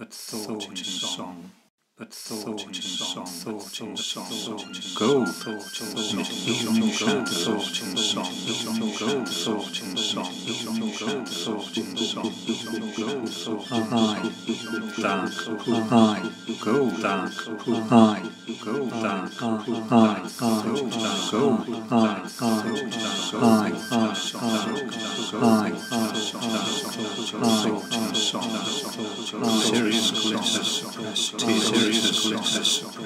but thought in song, but thought in song, thought in song, go, mit evening go, thought in song, go, thought in song, go, thought in song, go, thought I, dark, I, go, dark, I, go, dark, I, go, dark, go, I, serious glitter, serious glitter, serious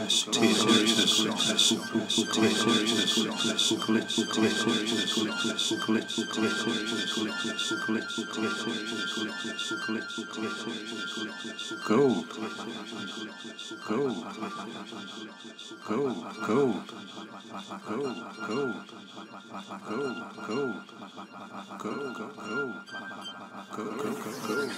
gold, gold, gold, gold, gold, gold, gold, gold, gold, gold, gold.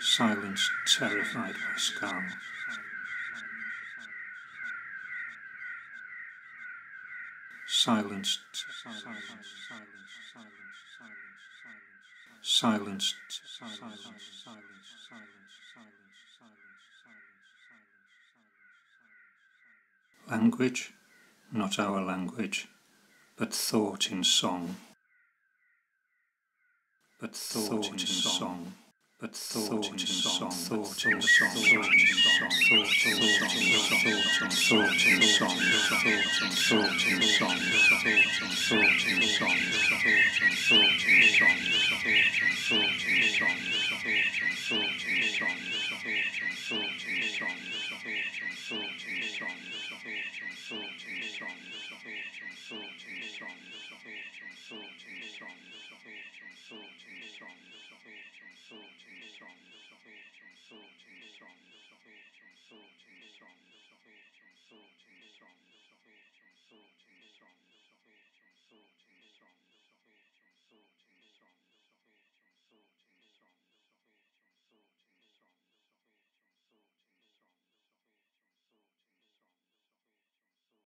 Silence terrified Pascal. Silence, silence, language, not our language, but thought in song, but thought in song. But thought in song, thought in song, thought in song, thought in song, thought in song, thought in song, thought in song, thought in song, thought in song, thought in song, thought in song, thought in song, thought in song, thought in song, thought in song, thought in song.